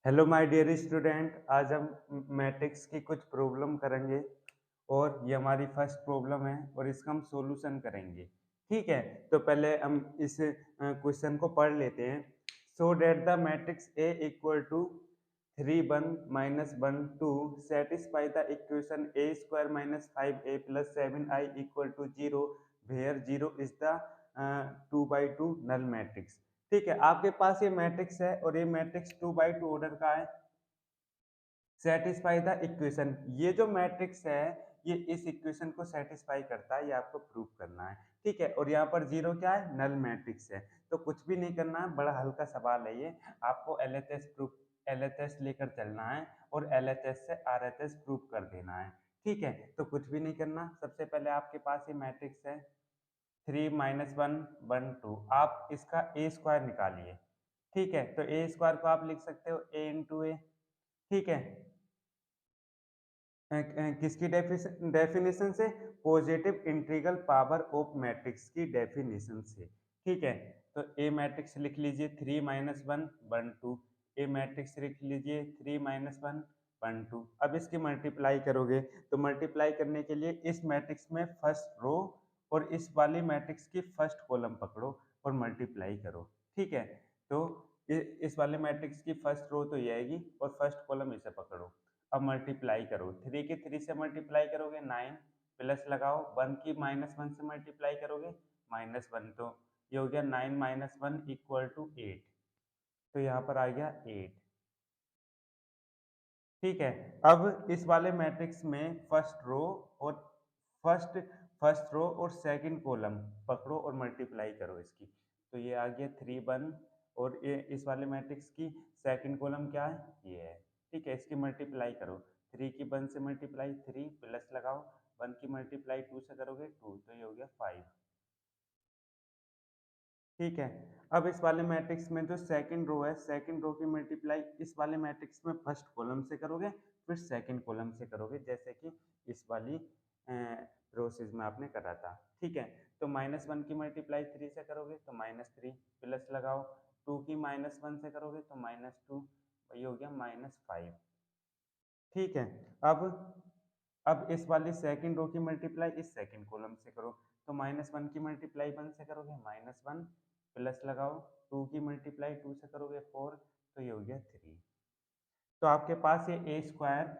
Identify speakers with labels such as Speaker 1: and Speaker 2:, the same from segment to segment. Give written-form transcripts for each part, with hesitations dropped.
Speaker 1: Hello my dear student. आज हम matrix की कुछ प्रॉब्लम करेंगे और ये हमारी फर्स्ट प्रॉब्लम है और इसका हम सॉल्यूशन करेंगे। ठीक है, तो पहले हम इस क्वेश्चन को पढ़ लेते हैं। So that the matrix A equal to 3 1 - 1 2 satisfy the equation A square minus 5a plus 7i equal to 0 where 0 is the 2 by 2 null matrix. ठीक है, आपके पास ये मैट्रिक्स है और ये मैट्रिक्स 2 by 2 ऑर्डर का है। सेटिस्फाई द इक्वेशन, ये जो मैट्रिक्स है ये इस इक्वेशन को सेटिस्फाई करता है, ये आपको प्रूव करना है। ठीक है, और यहाँ पर जीरो क्या है, नल मैट्रिक्स है। तो कुछ भी नहीं करना है, बड़ा हल्का सवाल है ये। आपको एलएचएस प्रूफ, एलएचएस लेकर चलना है और एलएचएस से आरएचएस प्रूव कर देना है। ठीक है, तो कुछ भी नहीं करना। सबसे पहले आपके पास ये मैट्रिक्स है 3 - 1 1 2। आप इसका ए स्क्वायर निकालिए। ठीक है, तो ए स्क्वायर को आप लिख सकते हो ए इंटू ए। ठीक है, किसकी डेफिनेशन से, positive integral power of matrix की डेफिनेशन से। ठीक है, तो ए मैट्रिक्स लिख लीजिए 3 - 1 1 2। ए मैट्रिक्स लिख लीजिए 3 - 1 1 2। अब इसकी मल्टीप्लाई करोगे तो मल्टीप्लाई करने के लिए इस मैट्रिक्स में फर्स्ट रो और इस वाली मैट्रिक्स की फर्स्ट कॉलम पकड़ो और मल्टीप्लाई करो। ठीक है, तो इस वाले मैट्रिक्स की फर्स्ट रो तो ये आएगी और फर्स्ट कॉलम इसे पकड़ो। अब मल्टीप्लाई करो, 3 की 3 से मल्टीप्लाई करोगे 9, प्लस लगाओ 1 की -1 से मल्टीप्लाई करोगे -1। तो ये हो गया 9 - 1 इक्वल टू 8। तो यहाँ पर आ गया 8। ठीक है, अब इस वाले मैट्रिक्स में फर्स्ट फर्स्ट रो और सेकंड कॉलम पकड़ो और मल्टीप्लाई करो इसकी। तो ये आ गया 3 1। और ये इस वाले मैट्रिक्स की सेकंड कॉलम क्या है, ये है। ठीक है, इसकी मल्टीप्लाई करो, 3 की 1 से मल्टीप्लाई 3, प्लस लगाओ 1 की मल्टीप्लाई 2 से करोगे 2, तो ये हो गया 5। ठीक है, अब इस वाले मैट्रिक्स में जो सेकंड रो है, सेकंड रो की मल्टीप्लाई इस वाले मैट्रिक्स में फर्स्ट कॉलम से करोगे, फिर सेकंड कॉलम से करोगे, जैसे कि इस वाली प्रोसेस में आपने करा था। ठीक है, तो -1 की मल्टीप्लाई 3 से करोगे तो -3, प्लस लगाओ 2 की -1 से करोगे तो -2, ये हो गया -5। ठीक है, अब इस वाली सेकंड रो की मल्टीप्लाई इस सेकंड कॉलम से करो। तो -1 की मल्टीप्लाई 1 से करोगे -1, प्लस लगाओ 2 की मल्टीप्लाई 2 से करोगे 4, तो ये हो गया 3। तो आपके पास ये ए स्क्वायर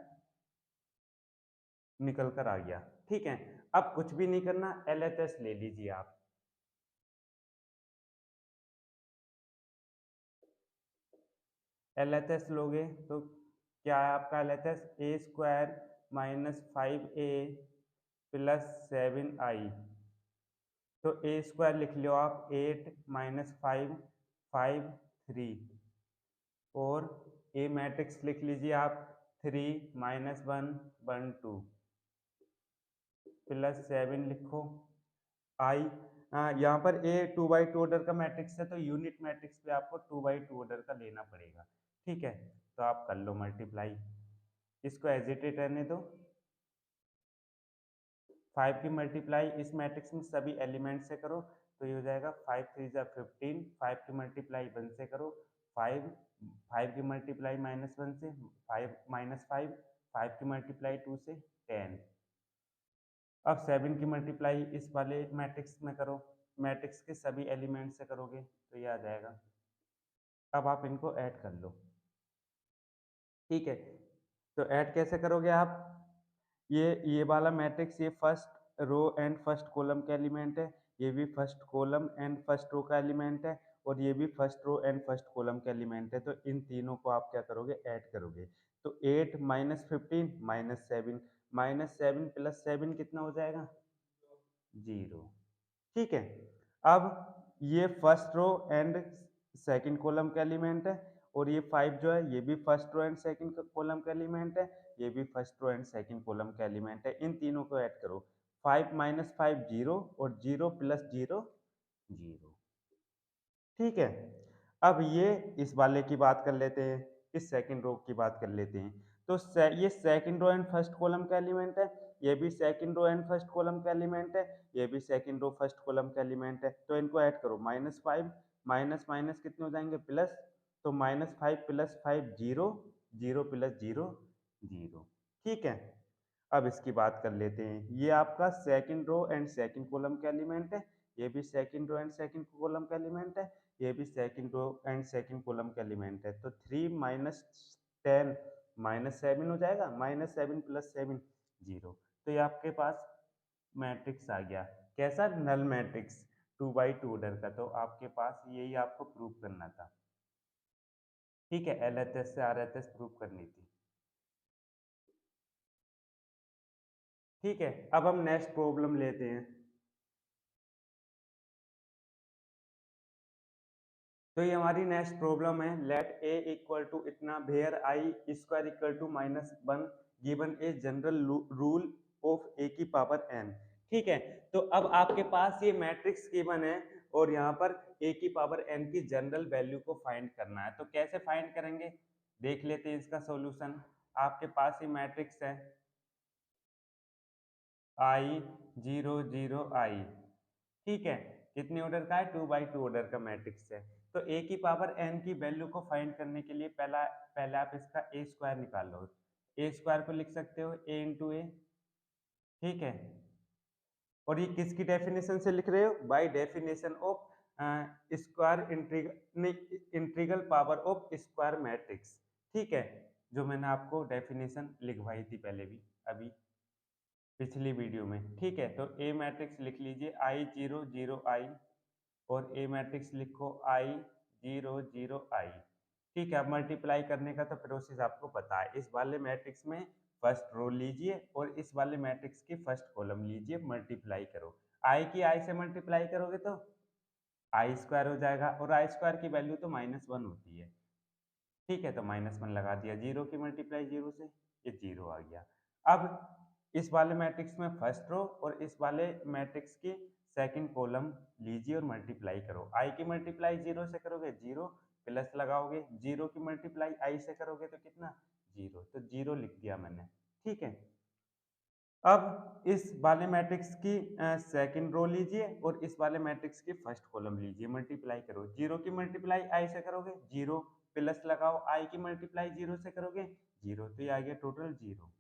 Speaker 1: निकल कर आ गया। ठीक है, अब कुछ भी नहीं करना, एलएचएस ले लीजिए आप। एलएचएस लोगे तो क्या है आपका एलएचएस, ए स्क्वायर -5a प्लस 7i। तो ए स्क्वायर लिख लो आप 8 -5 5 3। और ए मैट्रिक्स लिख लीजिए आप 3 - 1 1 2 प्लस 7 लिखो आई। यहाँ पर ए 2 by 2 ऑर्डर का मैट्रिक्स है, तो यूनिट मैट्रिक्स पे आपको 2 by 2 ऑर्डर का लेना पड़ेगा। ठीक है, तो आप कर लो मल्टीप्लाई, इसको एजिटेट रहने दो। 5 की मल्टीप्लाई इस मैट्रिक्स में सभी एलिमेंट से करो, तो ये हो जाएगा 5 3 जा 15। 5 की मल्टीप्लाई 1 से करो 5, 5 की मल्टीप्लाई -1 से 5 -5, 5 की मल्टीप्लाई 2 से 10। अब 7 की मल्टीप्लाई इस वाले मैट्रिक्स में करो, मैट्रिक्स के सभी एलिमेंट से करोगे तो ये आ जाएगा। अब आप इनको ऐड कर लो। ठीक है, तो ऐड कैसे करोगे आप, ये वाला मैट्रिक्स ये first row and first column का एलिमेंट है, ये भी first column and first row का एलिमेंट है, और ये भी first row and first column का एलिमेंट है। तो इन तीनों को आप क्या करोगे, ऐड करोगे। तो 8 -15 -7, -7 प्लस 7 कितना हो जाएगा, 0। ठीक है, अब ये first row and second column का एलिमेंट है, और ये 5 जो है ये भी first row and second column का एलिमेंट है, ये भी first row and second column का एलिमेंट है। इन तीनों को ऐड करो, 5 - 5 0 और 0 प्लस 0 0। ठीक है, अब ये इस वाले की बात कर लेते हैं, इस सेकंड रो की बात कर लेते हैं। तो ये second row and first column का एलिमेंट है, ये भी second row and first column का एलिमेंट है, ये भी सेकंड रो फर्स्ट कॉलम का एलिमेंट है। तो इनको ऐड करो, -5 माइनस माइनस कितने हो जाएंगे, प्लस तो -5 + 5 0, 0 + 0 0। ठीक है? अब इसकी बात कर लेते हैं। ये आपका second row and second column का एलिमेंट है, ये भी second row and second column का एलिमेंट है, ये भी second row and second column का एलिमेंट है। तो 3 - 10 -7 हो जाएगा, -7 + 7 0। तो ये आपके पास मैट्रिक्स आ गया। कैसा? नल मैट्रिक्स 2 बाई 2 ऑर्डर का। तो आपके पास यही आपको प्रूव करना था। ठीक है? एलएचएस से आरएचएस प्रूव करनी थी। ठीक है? अब हम नेक्स्ट प्रॉब्लम लेते हैं। तो ये हमारी नेक्स्ट प्रॉब्लम है। लेट ए इक्वल टू इतना where I square equal to -1 given a general rule of A की पावर एन। ठीक है? तो अब आपके पास ये मैट्रिक्स गिवन है और यहाँ पर ए की पावर एन की जनरल वैल्यू को फाइंड करना है। तो कैसे फाइंड करेंगे? देख लेते हैं इसका सॉल्यूशन। आपके पास ये मैट्रिक्स है आई 0 0 आई। ठीक है? कितने ऑर्डर का है? 2 बाई 2 ऑर्डर का मैट्रिक्स है। तो ए की पावर एन की वैल्यू को फाइंड करने के लिए पहले आप इसका ए स्क्वायर निकालो। ए स्क्वायर को लिख सकते हो ए इंटू ए। ठीक है? और ये किसकी डेफिनेशन से लिख रहे हो? By definition of square integral power of square matrix. ठीक है? जो मैंने आपको डेफिनेशन लिखवाई थी पहले भी, अभी पिछली वीडियो में। ठीक है? तो ए मैट्रिक्स लिख लीजिए आई 0 0 आई और ए मैट्रिक्स लिखो आई 0 0 आई। ठीक है? अब मल्टीप्लाई करने का तो प्रोसेस आपको पता है। इस वाले मैट्रिक्स में फर्स्ट रो लीजिए और इस वाले मैट्रिक्स की फर्स्ट कॉलम लीजिए, मल्टीप्लाई करो। आई की आई से मल्टीप्लाई करोगे तो आई स्क्वायर हो जाएगा और आई स्क्वायर की वैल्यू तो -1 होती है। ठीक है? तो -1 लगा दिया। 0 की मल्टीप्लाई 0 से, ये 0 आ गया। अब इस वाले मैट्रिक्स में फर्स्ट रो और इस वाले मैट्रिक्स की सेकंड कॉलम लीजिए और मल्टीप्लाई करो। आई की मल्टीप्लाई 0 से करोगे 0, प्लस लगाओगे। 0 की मल्टीप्लाई आई से करोगे तो कितना? 0। तो 0 लिख दिया मैंने। ठीक है? अब इस वाले मैट्रिक्स की सेकंड रो लीजिए और इस वाले मैट्रिक्स की फर्स्ट कॉलम लीजिए, मल्टीप्लाई करो। 0 की मल्टीप्लाई आई से करोगे 0, प्लस लगाओ। आई की मल्टीप्लाई 0 से करोगे 0। तो ये आ गया टोटल 0।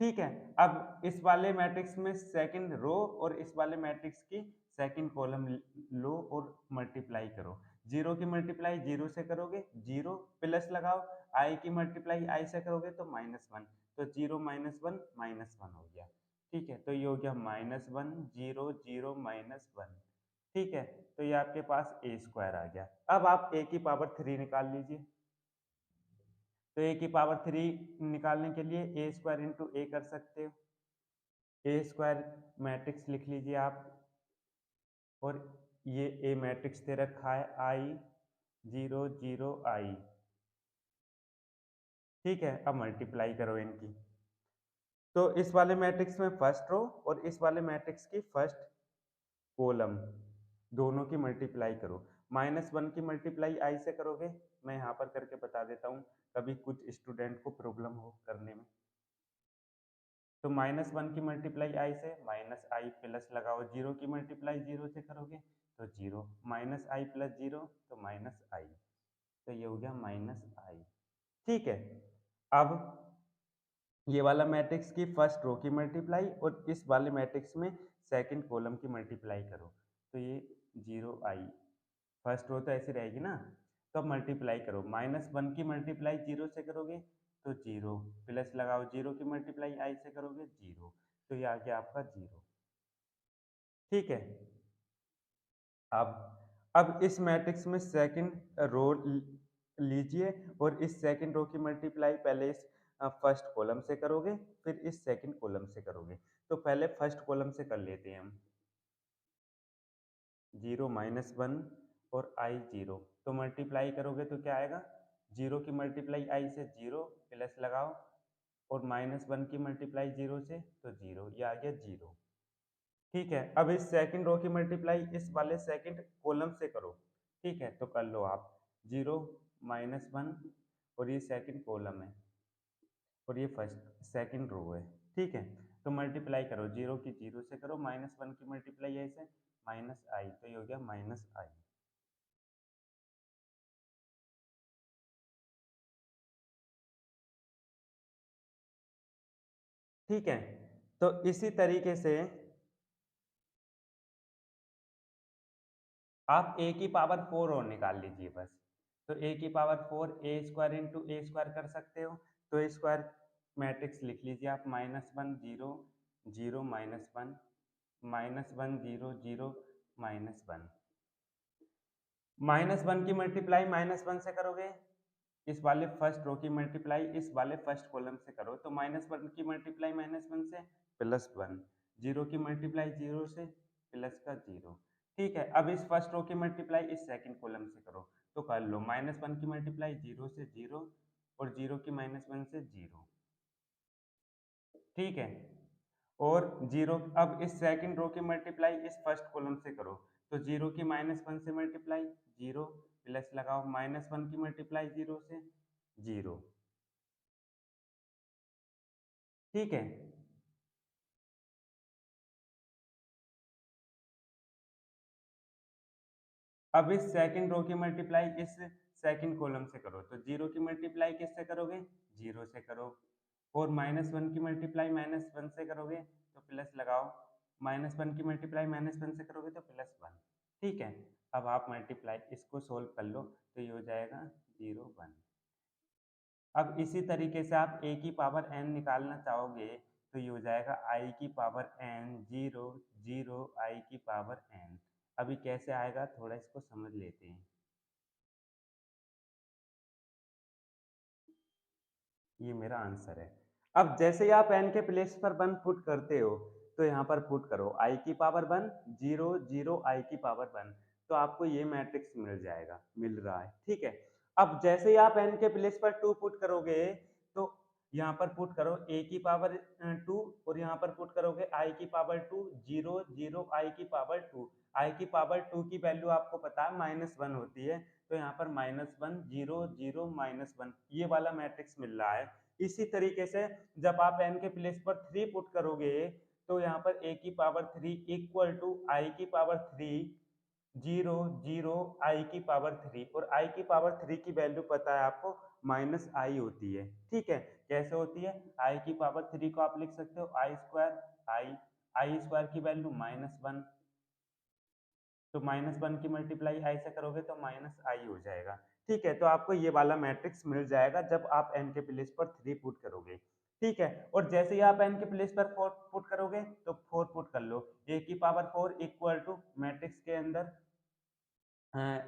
Speaker 1: ठीक है? अब इस वाले मैट्रिक्स में सेकंड रो और इस वाले मैट्रिक्स की सेकंड कॉलम लो और मल्टीप्लाई करो। 0 की मल्टीप्लाई 0 से करोगे 0, प्लस लगाओ। आई की मल्टीप्लाई आई से करोगे तो -1। तो 0 -1 -1 हो गया। ठीक है? तो ये हो गया -1 0 0 -1। ठीक है? तो ये आपके पास ए स्क्वायर आ गया। अब आप ए की पावर 3 निकाल लीजिए। तो ए की पावर 3 निकालने के लिए ए स्क्वायर इंटू ए कर सकते हो। ए स्क्वायर मैट्रिक्स लिख लीजिए आप और ये ए मैट्रिक्स दे रखा है आई 0 0 आई। ठीक है? अब मल्टीप्लाई करो इनकी। तो इस वाले मैट्रिक्स में फर्स्ट रो और इस वाले मैट्रिक्स की फर्स्ट कॉलम दोनों की मल्टीप्लाई करो। -1 की मल्टीप्लाई आई से करोगे, मैं यहाँ पर करके बता देता हूँ, कभी कुछ स्टूडेंट को प्रॉब्लम हो करने में। तो -1 की मल्टीप्लाई आई से -i प्लस लगाओ। 0 की मल्टीप्लाई 0 से करोगे तो 0, -i + 0 तो -i। तो ये हो गया -i। ठीक है? अब ये वाला मैट्रिक्स की फर्स्ट रो की मल्टीप्लाई और इस वाले मैट्रिक्स में सेकंड कॉलम की मल्टीप्लाई करो। तो ये 0i, फर्स्ट रो तो ऐसी रहेगी ना। तो अब मल्टीप्लाई करो। -1 की मल्टीप्लाई 0 से करोगे तो 0, प्लस लगाओ। 0 की मल्टीप्लाई आई से करोगे 0। तो ये आ गया आपका 0। ठीक है? अब इस मैट्रिक्स में सेकंड रो लीजिए और इस सेकंड रो की मल्टीप्लाई पहले इस फर्स्ट कॉलम से करोगे, फिर इस सेकंड कॉलम से करोगे। तो पहले फर्स्ट कॉलम से कर लेते हैं हम। 0 -1 और आई 0। तो मल्टीप्लाई करोगे तो क्या आएगा? 0 की मल्टीप्लाई आई से 0, प्लस लगाओ और -1 की मल्टीप्लाई 0 से तो 0, ये आ गया 0। ठीक है? अब इस सेकंड रो की मल्टीप्लाई इस वाले सेकंड कॉलम से करो। ठीक है? तो कर लो आप। 0 -1 और ये सेकंड कॉलम है और ये फर्स्ट सेकंड रो है। ठीक है? तो मल्टीप्लाई करो। 0 की 0 से करो, -1 की मल्टीप्लाई ऐसे -i। तो ये हो गया -i। ठीक है। तो इसी तरीके से आप ए की पावर 4 और निकाल लीजिए बस। तो ए की पावर 4 ए स्क्वायर इंटू ए स्क्वायर कर सकते हो। तो ए स्क्वायर मैट्रिक्स लिख लीजिए आप, -1 0 0 -1 -1 0 0 -1। -1 की मल्टीप्लाई -1 से करोगे, इस वाले फर्स्ट रो की मल्टीप्लाई इस वाले फर्स्ट कॉलम से करो, तो -1 की मल्टीप्लाई -1 से +1, 0 की मल्टीप्लाई 0 से प्लस का 0। ठीक है, अब इस फर्स्ट रो की मल्टीप्लाई इस सेकंड कॉलम से करो, तो कर लो -1 की मल्टीप्लाई 0 से 0 और 0 की -1 से 0। ठीक है, और 0 अब इस सेकंड रो की मल्टीप्लाई इस फर्स्ट कॉलम से करो, तो 0 की -1 से मल्टीप्लाई 0 प्लस लगाओ -1 की मल्टीप्लाई 0 से 0। ठीक है, अब इस सेकंड रो की मल्टीप्लाई इस सेकंड कॉलम से करो, तो 0 की मल्टीप्लाई किससे करोगे, 0 से करो, और -1 की मल्टीप्लाई -1 से करोगे तो प्लस लगाओ, -1 की मल्टीप्लाई -1 से करोगे तो +1। ठीक है, अब आप मल्टीप्लाई इसको सोल्व कर लो, तो ये हो जाएगा 0 1। अब इसी तरीके से आप a की पावर n निकालना चाहोगे, तो ये हो जाएगा i की पावर n 0 0 i की पावर n। अभी कैसे आएगा थोड़ा इसको समझ लेते हैं। ये मेरा आंसर है। अब जैसे ही आप n के प्लेस पर 1 पुट करते हो, तो यहाँ पर पुट करो i की पावर 1 0 0 i की पावर 1, तो आपको ये मैट्रिक्स मिल जाएगा, मिल रहा है। ठीक है, अब जैसे ही आप n के प्लेस पर 2 पुट करोगे, तो यहाँ पर पुट करो a की पावर 2 और यहाँ पर पुट करोगे i की पावर 2 0 0 i की पावर 2। i की पावर 2 की वैल्यू आपको पता है -1 होती है, तो यहाँ पर -1 0 0 -1 ये वाला मैट्रिक्स मिल रहा है। इसी तरीके से जब आप n के प्लेस पर 3 पुट करोगे, तो यहाँ पर a की पावर 3 इक्वल टू i की पावर 3 0 0 i की पावर 3, और i की पावर 3 की वैल्यू पता है आपको -i होती है। ठीक है, कैसे होती है, i की पावर 3 को आप लिख सकते हो i स्क्वायर, i स्क्वायर की वैल्यू -1, तो -1 की मल्टीप्लाई i से करोगे तो -i हो जाएगा। ठीक है, तो आपको ये वाला मैट्रिक्स मिल जाएगा जब आप n के प्लेस पर 3 पुट करोगे। ठीक है, और जैसे ही आप n के प्लेस पर 4 पुट करोगे, तो 4 पुट कर लो, a की पावर 4 इक्वल टू मैट्रिक्स के अंदर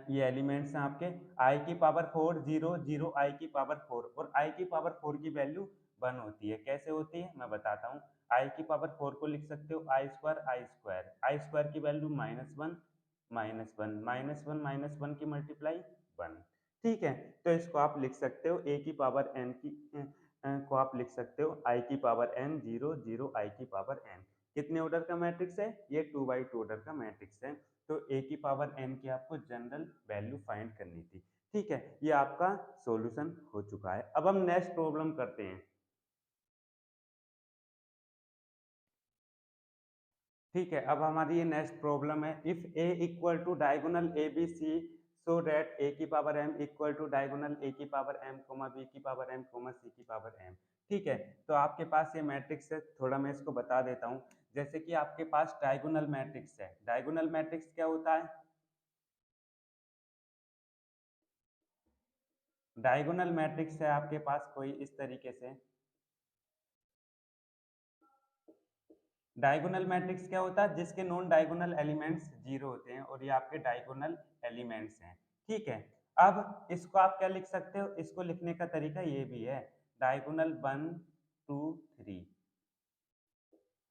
Speaker 1: ये एलिमेंट्स हैं आपके i की पावर 4 0 0 i की पावर 4, और i की पावर 4 की वैल्यू 1 होती है। कैसे होती है मैं बताता हूँ। i की पावर 4 को लिख सकते हो आई स्क्वायर की वैल्यू -1 -1 की मल्टीप्लाई 1। ठीक है, तो इसको आप लिख सकते हो a की पावर n की को आप लिख सकते हो i की पावर n 0 0 i की पावर n। कितने ऑर्डर का मैट्रिक्स है ये, 2x2 ऑर्डर का मैट्रिक्स है। तो a की पावर n की आपको जनरल वैल्यू फाइंड करनी थी। ठीक है, ये आपका सॉल्यूशन हो चुका है। अब हम नेक्स्ट प्रॉब्लम करते हैं। ठीक है, अब हमारी ये नेक्स्ट प्रॉब्लम है, if a equal to diagonal A B c so that a की power m equal to diagonal a की पावर m कोमा b की पावर m कोमा c की पावर m। ठीक है, तो आपके पास ये मैट्रिक्स है, थोड़ा मैं इसको बता देता हूँ। जैसे कि आपके पास डायगोनल मैट्रिक्स है, डायगोनल मैट्रिक्स क्या होता है, डायगोनल मैट्रिक्स है आपके पास कोई इस तरीके से। डायगोनल मैट्रिक्स क्या होता है, जिसके नॉन डायगोनल एलिमेंट्स 0 होते हैं, और ये आपके डायगोनल एलिमेंट्स हैं। ठीक है, अब इसको आप क्या लिख सकते हो, इसको लिखने का तरीका ये भी है, डायगोनल 1 2 3।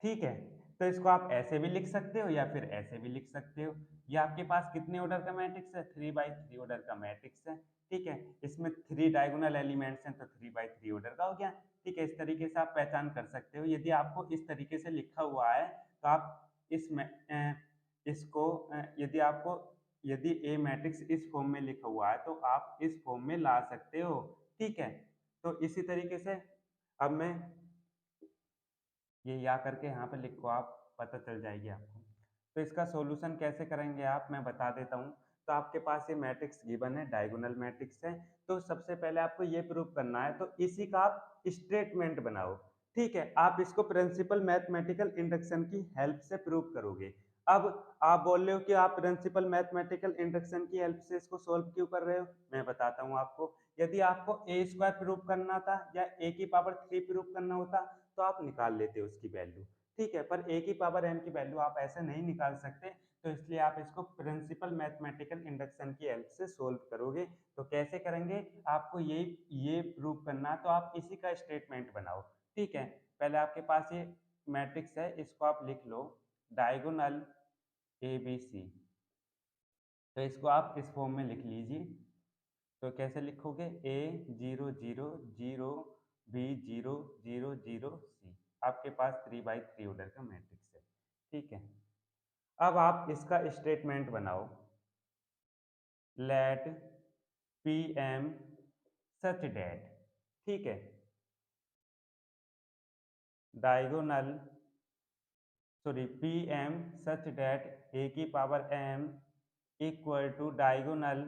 Speaker 1: ठीक है, तो इसको आप ऐसे भी लिख सकते हो या फिर ऐसे भी लिख सकते हो। ये आपके पास कितने ऑर्डर का मैट्रिक्स है, 3x3 ऑर्डर का मैट्रिक्स है। ठीक है, इसमें 3 डायगोनल एलिमेंट्स हैं, तो 3x3 ऑर्डर का हो गया। ठीक है, इस तरीके से आप पहचान कर सकते हो। यदि आपको इस तरीके से लिखा हुआ है, तो आप इसको यदि आपको यदि ए मैट्रिक्स इस फॉर्म में लिखा हुआ है, तो आप इस फॉर्म में ला सकते हो। ठीक है, तो इसी तरीके से अब मैं ये या करके यहाँ पे लिखो, आप पता चल जाएगी आपको। तो इसका सॉल्यूशन कैसे करेंगे आप, मैं बता देता हूँ। तो आपके पास ये मैट्रिक्स गिवन है, डायगोनल मैट्रिक्स है। तो सबसे पहले आपको ये प्रूव करना है, तो इसी का आप स्टेटमेंट बनाओ। ठीक है, आप इसको प्रिंसिपल मैथमेटिकल इंडक्शन की हेल्प से प्रूव करोगे। अब आप बोल रहे हो कि आप प्रिंसिपल मैथमेटिकल इंडक्शन की हेल्प से इसको सॉल्व क्यों कर रहे हो? मैं बताता हूँ आपको। यदि आपको a स्क्वायर प्रूव करना था या a की पावर 3 प्रूव करना होता तो आप निकाल लेते उसकी वैल्यू। ठीक है, पर a की पावर m की वैल्यू आप ऐसे नहीं निकाल सकते, तो इसलिए आप इसको प्रिंसिपल मैथमेटिकल इंडक्शन की हेल्प से सोल्व करोगे। तो कैसे करेंगे? आपको ये प्रूव करना, तो आप इसी का स्टेटमेंट बनाओ। ठीक है, पहले आपके पास ये मैट्रिक्स है, इसको आप लिख लो डायगोनल ए बी सी। तो इसको आप इस फॉर्म में लिख लीजिए। तो कैसे लिखोगे? ए 0 0 0 बी 0 0 0 सी। आपके पास 3x3 ऑर्डर का मैट्रिक्स है। ठीक है, अब आप इसका स्टेटमेंट बनाओ। Let P M such that, ठीक है, diagonal sorry P M such that A की power M equal to diagonal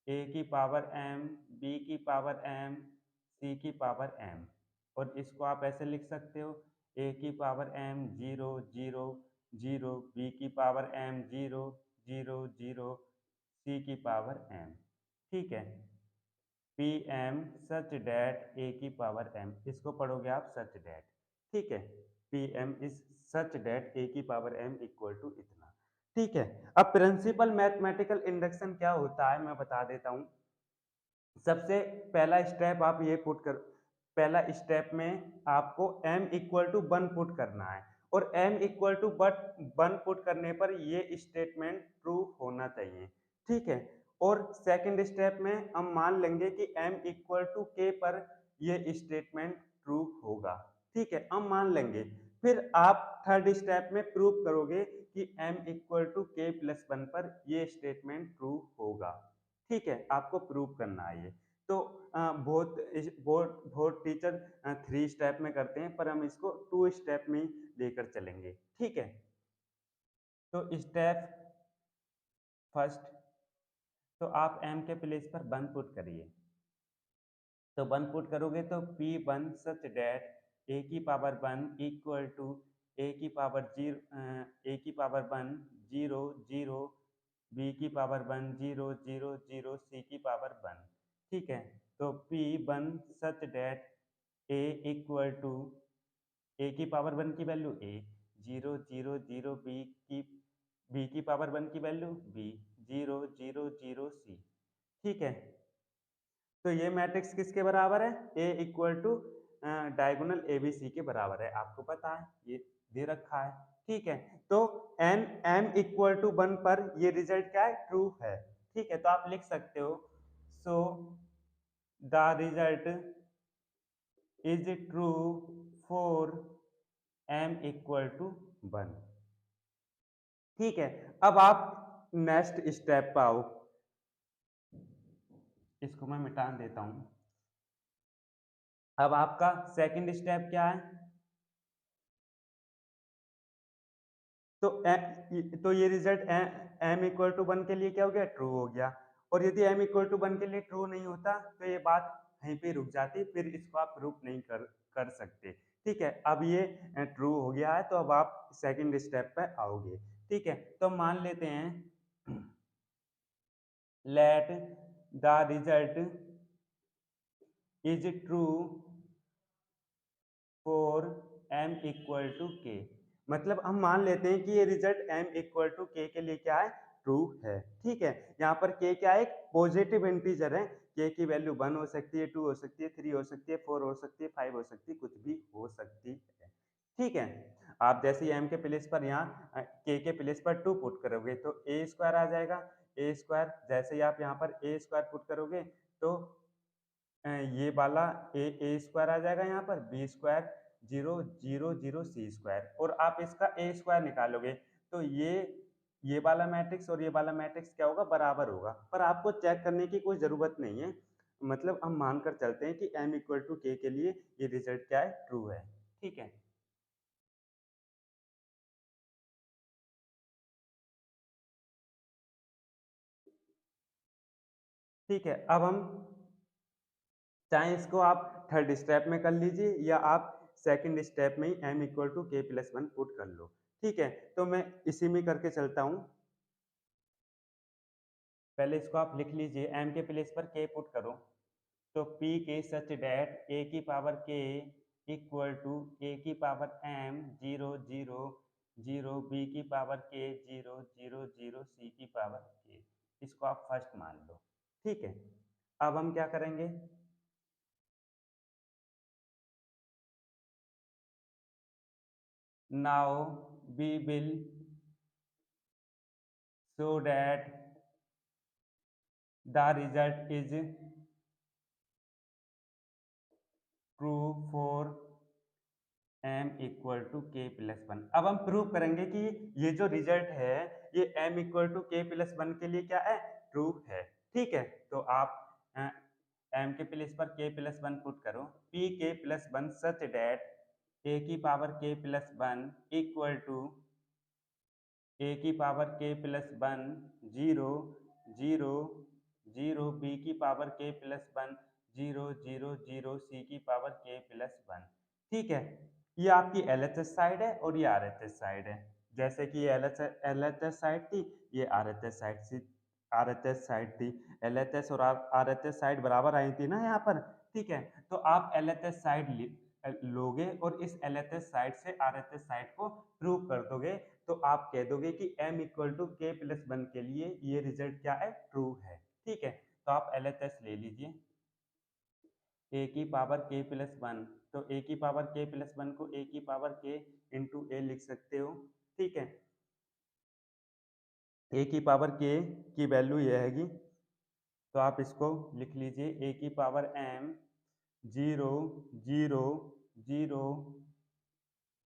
Speaker 1: A की पावर एम बी की पावर एम सी की पावर एम। और इसको आप ऐसे लिख सकते हो ए की पावर एम 0 0 0 बी की पावर एम 0 0 0 सी की पावर एम। ठीक है, P M such that A की पावर एम, इसको पढ़ोगे आप सच डैट। ठीक है, P M is such that A की पावर एम इक्वल टू इतना। ठीक है, अब प्रिंसिपल मैथमेटिकल इंडक्शन क्या होता है मैं बता देता हूँ। सबसे पहला स्टेप आप ये पुट कर, पहला स्टेप में आपको m इक्वल टू 1 पुट करना है, और m इक्वल टू 1 पुट करने पर ये स्टेटमेंट ट्रू होना चाहिए। ठीक है, और सेकंड स्टेप में हम मान लेंगे कि m इक्वल टू k पर ये स्टेटमेंट ट्रू होगा। ठीक है, हम मान लेंगे। फिर आप थर्ड स्टेप में प्रूव करोगे कि m equal to k plus 1 पर ये स्टेटमेंट ट्रू होगा। ठीक है, आपको प्रूव करना है ये। तो बहुत बहुत टीचर 3 स्टेप में करते हैं, पर हम इसको 2 स्टेप में ही लेकर चलेंगे। ठीक है, तो स्टेप फर्स्ट, तो आप m के प्लेस पर 1 पुट करिए। तो 1 पुट करोगे तो P1 सच डैट a की पावर 1 इक्वल टू a की पावर 1 0 0 b की पावर 1 0 0 0 c की पावर 1। ठीक है, तो P1 such that a equal to a की पावर 1 की वैल्यू a 0 0 0 b की पावर 1 की वैल्यू b 0 0 0 c। ठीक है, तो ये मैट्रिक्स किसके बराबर है? A equal to diagonal A B C के बराबर है, आपको पता है, ये दे रखा है। ठीक है, तो एन एम इक्वल टू 1 पर ये रिजल्ट क्या है? ट्रू है। ठीक है, तो आप लिख सकते हो so the result is true for M equal to 1। ठीक है, अब आप नेक्स्ट स्टेप पे आओ। इसको मैं मिटा देता हूं। अब आपका सेकंड स्टेप क्या है? तो तो ये रिजल्ट एम इक्वल टू 1 के लिए क्या हो गया? ट्रू हो गया। और यदि एम इक्वल टू 1 के लिए ट्रू नहीं होता तो ये बात यहीं पे रुक जाती, फिर इसको आप प्रूफ नहीं कर सकते। ठीक है, अब ये ट्रू हो गया है, तो अब आप सेकंड स्टेप पे आओगे। ठीक है, तो मान लेते हैं let the result is true for m equal to के। मतलब हम मान लेते हैं कि ये रिजल्ट m इक्वल टू के लिए क्या है? ट्रू है। ठीक है, यहाँ पर k क्या है? एक पॉजिटिव इंटीजर है। k की वैल्यू 1 हो सकती है, 2 हो सकती है, 3 हो सकती है, 4 हो सकती है, 5 हो सकती है, कुछ भी हो सकती है। ठीक है, आप जैसे ही m के प्लेस पर यहाँ k के प्लेस पर 2 पुट करोगे तो a स्क्वायर आ जाएगा। a स्क्वायर जैसे ही आप यहाँ पर a स्क्वायर पुट करोगे तो ये वाला ए स्क्वायर आ जाएगा, यहाँ पर बी स्क्वायर 0 0 0 सी स्क्वायर, और आप इसका ए स्क्वायर निकालोगे तो ये वाला मैट्रिक्स और ये वाला मैट्रिक्स क्या होगा? बराबर होगा। पर आपको चेक करने की कोई ज़रूरत नहीं है, मतलब हम मानकर चलते हैं कि m इक्वल टू के लिए ये रिजल्ट क्या है? ट्रू है। ठीक है, ठीक है, अब हम चाहे इसको आप थर्ड स्टेप में कर लीजिए या आप सेकंड स्टेप में ही m इक्वल टू के प्लस वन पुट कर लो। ठीक है, तो मैं इसी में करके चलता हूँ। पहले इसको आप लिख लीजिए, m के प्लेस पर k पुट करो, तो p k such that a की power k equal to a की पावर m 0 0 0 b की पावर k 0 0 0 c की पावर k। इसको आप फर्स्ट मान लो। ठीक है, अब हम क्या करेंगे, now we will show that the result is true for m equal to के प्लस वन। अब हम प्रूव करेंगे कि ये जो रिजल्ट है ये m इक्वल टू के प्लस वन के लिए क्या है, ट्रू है। ठीक है, तो आप m के प्लेस पर k प्लस वन पुट करो, p k plus one such that a की power k plus one equal to a की power k plus one 0 0 0 b की power k plus one 0 0 0 c की पावर k प्लस वन। ठीक है, ये आपकी LHS side है और ये RHS साइड है। जैसे कि ये LHS साइड थी, ये RHS साइड थी, RHS साइड थी। LHS और RHS साइड बराबर आई थी ना यहाँ पर। ठीक है, तो आप LHS साइड लोगे और इस LHS साइड से RHS साइड को प्रूव कर दोगे, तो आप कह दोगे कि m इक्वल टू के प्लस वन के लिए ये रिजल्ट क्या है, ट्रू है। ठीक है, तो आप LHS ले लीजिए, a की पावर k प्लस वन, तो a की पावर k प्लस वन को a की पावर k इंटू a लिख सकते हो। ठीक है, a की पावर k की वैल्यू ये हैगी, तो आप इसको लिख लीजिए, a की पावर m 0 0 0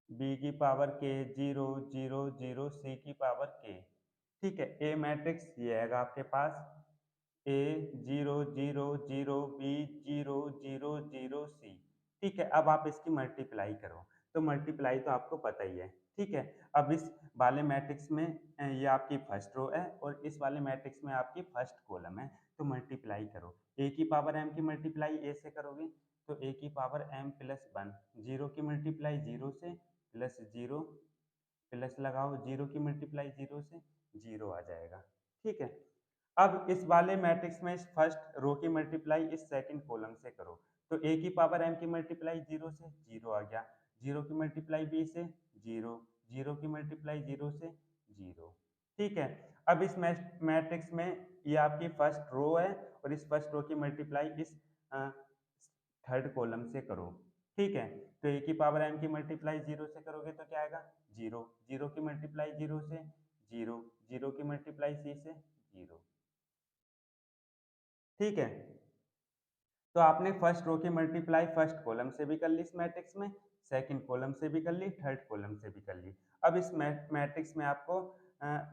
Speaker 1: b की पावर k 0 0 0 c की पावर k। ठीक है, ए मैट्रिक्स ये आएगा आपके पास, ए 0 0 0 बी 0 0 0 सी। ठीक है, अब आप इसकी मल्टीप्लाई करो, तो मल्टीप्लाई तो आपको पता ही है। ठीक है, अब इस वाले मैट्रिक्स में ये आपकी फर्स्ट रो है और इस वाले मैट्रिक्स में आपकी फर्स्ट कॉलम है, तो मल्टीप्लाई करो। ए की पावर एम की मल्टीप्लाई ए से करोगे तो ए की power M plus one, zero की मल्टीप्लाई जीरो से प्लस जीरो, प्लस लगाओ, जीरो की मल्टीप्लाई जीरो से जीरो आ जाएगा। ठीक है, अब इस वाले मैट्रिक्स में इस फर्स्ट रो की मल्टीप्लाई इस सेकंड कॉलम से करो, तो ए की पावर एम की मल्टीप्लाई जीरो से जीरो आ गया, जीरो की मल्टीप्लाई बी से जीरो, जीरो की मल्टीप्लाई जीरो से जीरो। ठीक है, अब इस मैट्रिक्स में ये आपकी फर्स्ट रो है और इस फर्स्ट रो की मल्टीप्लाई इस थर्ड कॉलम से करो। ठीक है, तो ए की पावर एम की मल्टीप्लाई जीरो से करोगे तो क्या आएगा, जीरो, जीरो की मल्टीप्लाई जीरो से जीरो, जीरो की मल्टीप्लाई सी से जीरो। ठीक है, तो आपने फर्स्ट रो की मल्टीप्लाई फर्स्ट कॉलम से भी कर ली इस मैट्रिक्स में, सेकंड कॉलम से भी कर ली, थर्ड कॉलम से भी कर ली। अब इस मैट्रिक्स में आपको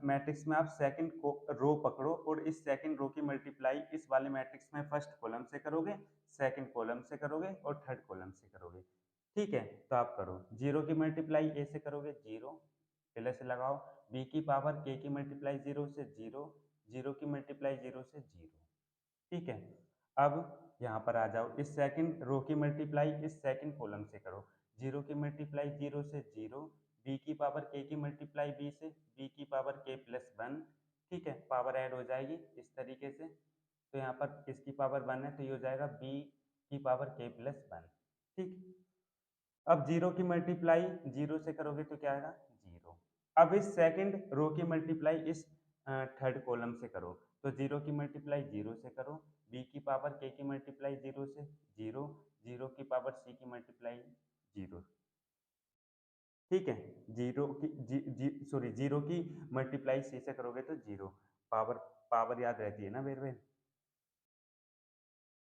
Speaker 1: मैट्रिक्स में आप सेकंड रो पकड़ो और इस सेकंड रो की मल्टीप्लाई इस वाले मैट्रिक्स में फर्स्ट कॉलम से करोगे, सेकंड कॉलम से करोगे और थर्ड कॉलम से करोगे। ठीक है, तो आप करो, जीरो की मल्टीप्लाई ए से करोगे जीरो, प्लस लगाओ, बी की पावर के की मल्टीप्लाई जीरो से जीरो, जीरो की मल्टीप्लाई जीरो से जीरो। ठीक है, अब यहाँ पर आ जाओ, इस सेकंड रो की मल्टीप्लाई इस सेकंड कॉलम से करो, जीरो की मल्टीप्लाई जीरो से जीरो, बी की पावर के की मल्टीप्लाई बी से बी की पावर के प्लस वन। ठीक है, पावर ऐड हो जाएगी इस तरीके से, तो यहाँ पर इसकी पावर वन है तो ये हो जाएगा बी की पावर के प्लस वन। ठीक, अब जीरो की मल्टीप्लाई जीरो से करोगे तो क्या आएगा, जीरो। अब इस सेकंड रो की मल्टीप्लाई इस थर्ड कॉलम से करो, तो जीरो की मल्टीप्लाई जीरो से करो, बी की पावर के की मल्टीप्लाई जीरो से जीरो, जीरो की पावर सी की मल्टीप्लाई जीरो। ठीक है, जीरो की सॉरी, जीरो की मल्टीप्लाई सी से करोगे तो जीरो, पावर पावर याद रहती है ना बेर बेर।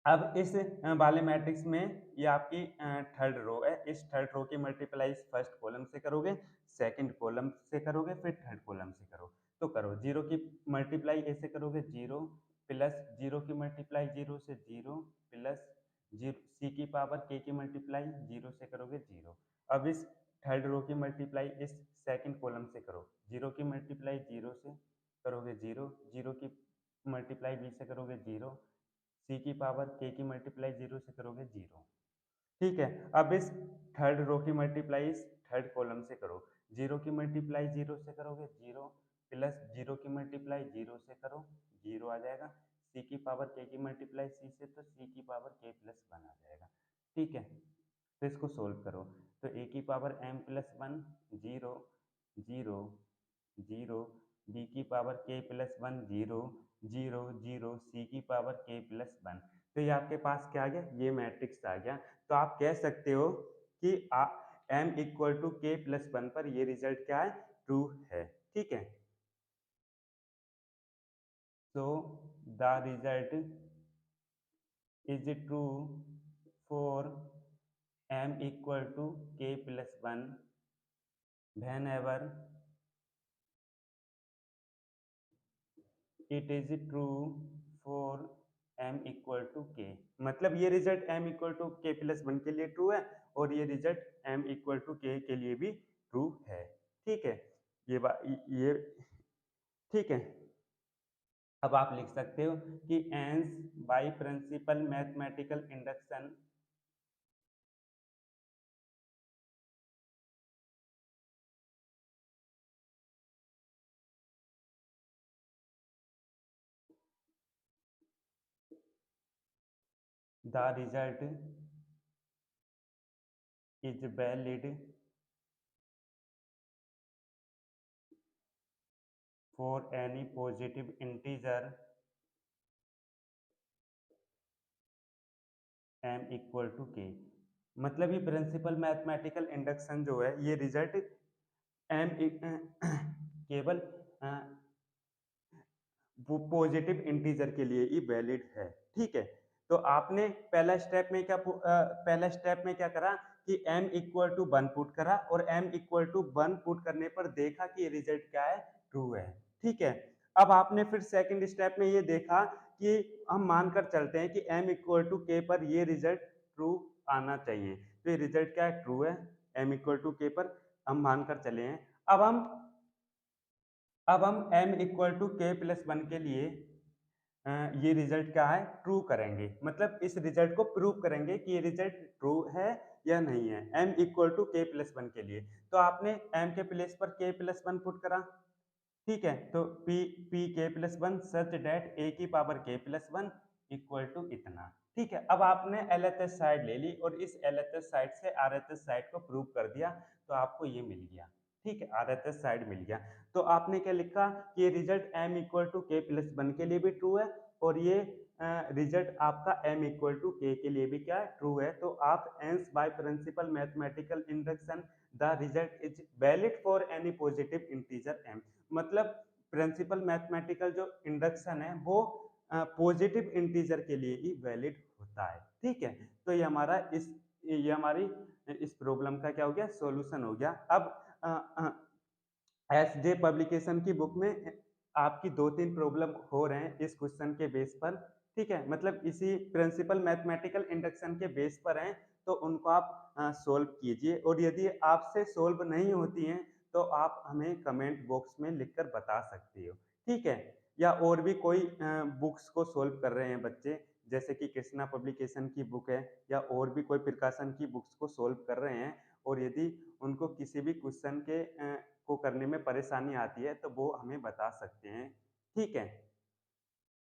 Speaker 1: अब इस वाले मैट्रिक्स में ये आपकी थर्ड रो है, इस थर्ड रो की मल्टीप्लाई फर्स्ट कॉलम से करोगे, सेकंड कॉलम से करोगे, फिर थर्ड कॉलम से करो, तो करो, जीरो की मल्टीप्लाई ऐसे करोगे जीरो, प्लस जीरो की मल्टीप्लाई जीरो से जीरो, प्लस जीरो सी की पावर के की मल्टीप्लाई जीरो से करोगे जीरो। अब इस थर्ड रो की मल्टीप्लाई इस सेकंड कॉलम से करो, जीरो की मल्टीप्लाई जीरो से करोगे जीरो, जीरो की मल्टीप्लाई बी से करोगे जीरो, सी की पावर के की मल्टीप्लाई जीरो से करोगे जीरो। ठीक है। अब इस थर्ड रो की मल्टीप्लाई इस थर्ड कॉलम से करो। जीरो की मल्टीप्लाई जीरो से करोगे, जीरो प्लस जीरो की मल्टीप्लाई जीरो से करो, जीरो आ जाएगा। सी की पावर के की मल्टीप्लाई सी से, तो सी की पावर के प्लस वन आ जाएगा। ठीक है, तो इसको सोल्व करो। तो ए की power M plus one, zero zero zero, B की power K plus one, zero zero zero, C की पावर के प्लस वन। तो ये आपके पास क्या आ गया, ये मैट्रिक्स आ गया। तो आप कह सकते हो कि एम इक्वल टू के प्लस वन पर ये रिजल्ट क्या है, ट्रू है। ठीक है, so the result is true for M equal to के plus one whenever it is true for M equal to के। मतलब ये रिजल्ट एम इक्वल टू के प्लस वन के लिए ट्रू है, और ये रिजल्ट एम इक्वल टू के लिए भी ट्रू है। ठीक है, ये ठीक है। अब आप लिख सकते हो कि hence by principle mathematical induction the result is valid for any positive integer M equal to के। मतलब ये प्रिंसिपल मैथमेटिकल इंडक्शन जो है, ये रिजल्ट एम केवल वो पॉजिटिव इंटीजर के लिए ही वैलिड है। ठीक है, तो आपने पहला स्टेप में क्या करा कि m equal to one put करा, और m equal to one put करने पर देखा कि रिजल्ट क्या है, ट्रू है। ठीक है, अब आपने फिर सेकंड स्टेप में ये देखा कि हम मानकर चलते हैं कि m इक्वल टू के पर ये रिजल्ट ट्रू आना चाहिए। तो ये रिजल्ट क्या है, ट्रू है। m इक्वल टू के पर हम मानकर चले हैं। अब हम m इक्वल टू के प्लस वन के लिए ये रिजल्ट क्या है, ट्रू करेंगे। मतलब इस रिजल्ट को प्रूव करेंगे कि ये रिजल्ट ट्रू है या नहीं है, m इक्वल टू के प्लस वन के लिए। तो आपने m के प्लेस पर के प्लस वन पुट करा। ठीक है, तो पी के प्लस वन सच डेट ए की power K plus one equal to इतना। ठीक है, अब आपने LHS साइड ले ली, और इस LHS साइड से RHS साइड को प्रूव कर दिया, तो आपको ये मिल गया। ठीक है, RHS साइड मिल गया। तो आपने क्या लिखा कि ये रिजल्ट m इक्वल टू के प्लस वन के लिए भी ट्रू है, और ये रिजल्ट आपका m इक्वल टू के लिए भी क्या है, ट्रू है। तो आप hence by principle mathematical induction the result is valid for any positive integer m। मतलब प्रिंसिपल मैथमेटिकल जो इंडक्शन है वो पॉजिटिव इंटीजर के लिए ही वैलिड होता है। ठीक है, तो ये हमारी इस प्रॉब्लम का क्या हो गया, सॉल्यूशन हो गया। अब एसजे पब्लिकेशन की बुक में आपकी दो तीन प्रॉब्लम हो रहे हैं इस क्वेश्चन के बेस पर। ठीक है, मतलब इसी प्रिंसिपल मैथमेटिकल इंडक्शन के बेस पर हैं, तो उनको आप सोल्व कीजिए, और यदि आपसे सोल्व नहीं होती हैं तो आप हमें कमेंट बॉक्स में लिखकर बता सकते हो। ठीक है, या और भी कोई बुक्स को सोल्व कर रहे हैं बच्चे, जैसे कि कृष्णा पब्लिकेशन की बुक है, या और भी कोई प्रकाशन की बुक्स को सोल्व कर रहे हैं, और यदि उनको किसी भी क्वेश्चन के को करने में परेशानी आती है तो वो हमें बता सकते हैं। ठीक है,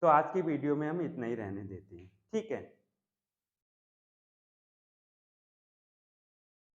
Speaker 1: तो आज की वीडियो में हम इतना ही रहने देते हैं। ठीक है।